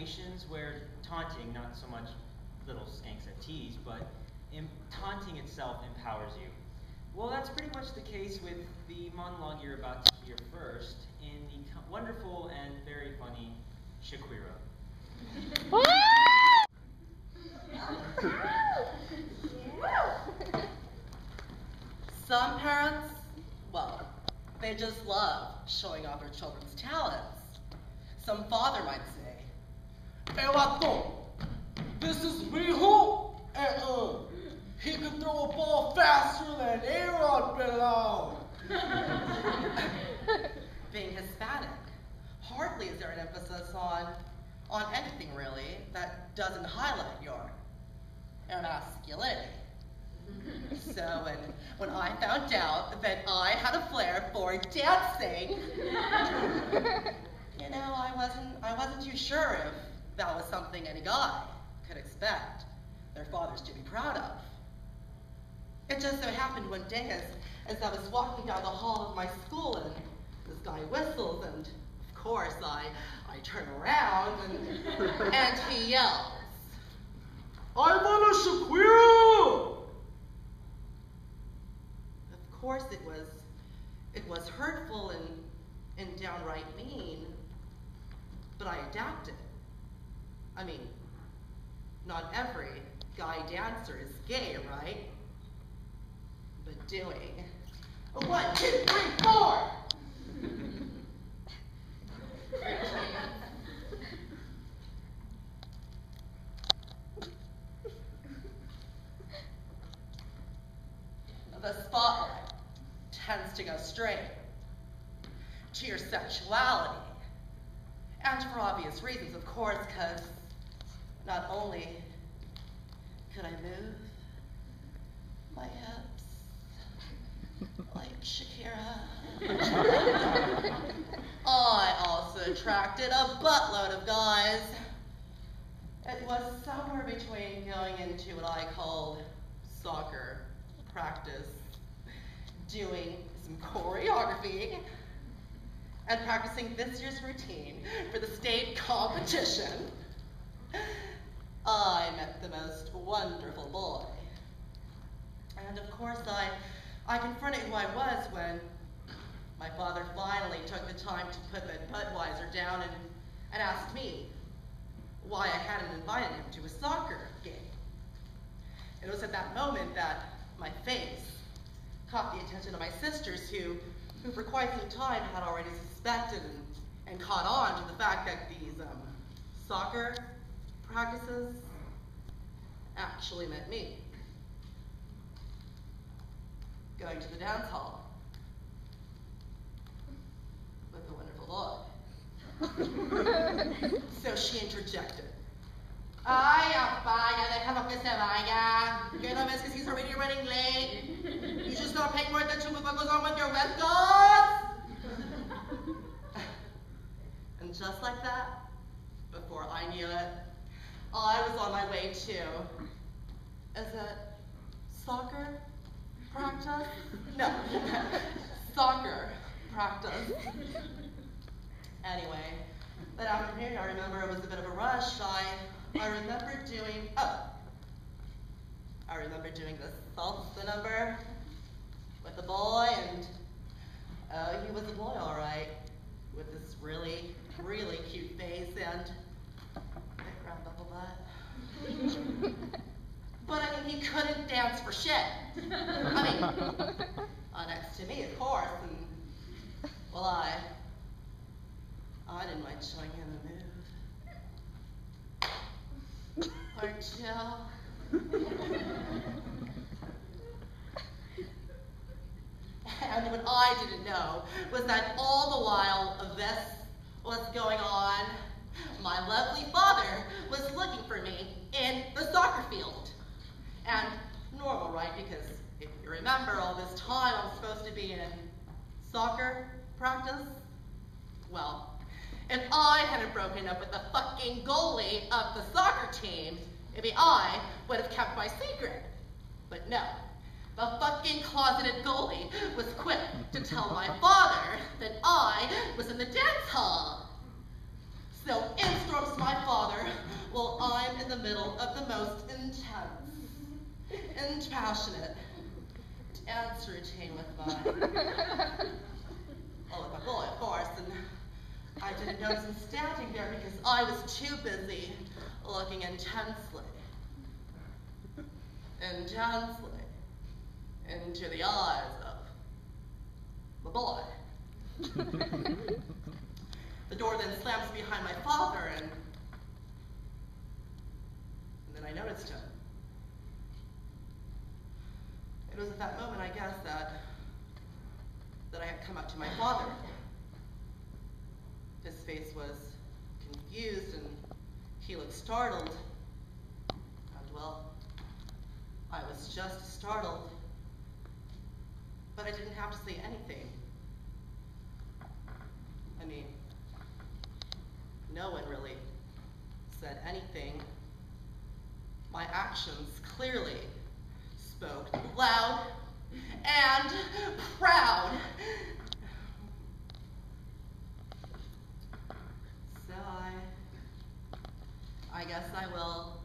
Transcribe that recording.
situations where taunting, not so much little skanks at teas, but taunting itself empowers you. Well, that's pretty much the case with the monologue you're about to hear first in the wonderful and very funny Shaqueera. Some parents, well, they just love showing off their children's talents. Some father might say, "Hey, vato, this is Rijo, and he can throw a ball faster than A-Rod, pelao." Being Hispanic, hardly is there an emphasis on anything really that doesn't highlight your masculinity. So when I found out that I had a flair for dancing, you know, I wasn't too sure if that was something any guy could expect their fathers to be proud of. It just so happened one day as I was walking down the hall of my school and this guy whistles and of course I turn around and he yells, "I want a Shaqueera!" Of course it was hurtful and downright mean, but I adapted. I mean, not every guy dancer is gay, right? But doing a 1, 2, 3, 4. The spotlight tends to go straight to your sexuality. And for obvious reasons, of course, because not only could I move my hips like Shaqueera, I also attracted a buttload of guys. It was somewhere between going into what I called soccer practice, doing some choreography, and practicing this year's routine for the state competition. I met the most wonderful boy. And of course I confronted who I was when my father finally took the time to put that Budweiser down and asked me why I hadn't invited him to a soccer game. It was at that moment that my face caught the attention of my sisters who for quite some time had already suspected and caught on to the fact that these soccer practices actually meant me going to the dance hall with a wonderful boy. So she interjected. "Ay, apá, ya déjalo que se vaya. ¿Qué no ves que he's already running late? You should start paying more attention to what goes on with your West Coast." And just like that, before I knew it, I was on my way to, is it soccer practice? No, soccer practice. Anyway, that afternoon I remember it was a bit of a rush. I remember doing this salsa number with the boy, and he was a boy all right, with this really, really cute face and big round bubble butt. But I mean, he couldn't dance for shit. I mean, next to me, of course, and well, I didn't mind showing him a move or two. And what I didn't know was that all the while this was going on, my lovely father was looking for me in the soccer field. And normal, right? Because if you remember, all this time I'm supposed to be in soccer practice. Well, if I hadn't broken up with the fucking goalie of the soccer team, maybe I would have kept my secret. But no, the fucking closeted goalie was quick to tell my father that I was in the dance hall. So in storms my father middle of the most intense and passionate dance routine with my boy, of course, and I didn't notice him standing there because I was too busy looking intensely into the eyes of the boy. The door then slams behind my father, and then I noticed him. It was at that moment, I guess, that I had come up to my father. His face was confused, and he looked startled. And, well, I was just startled. But I didn't have to say anything. I mean, no one really said anything. My actions clearly spoke loud and proud. So I guess I will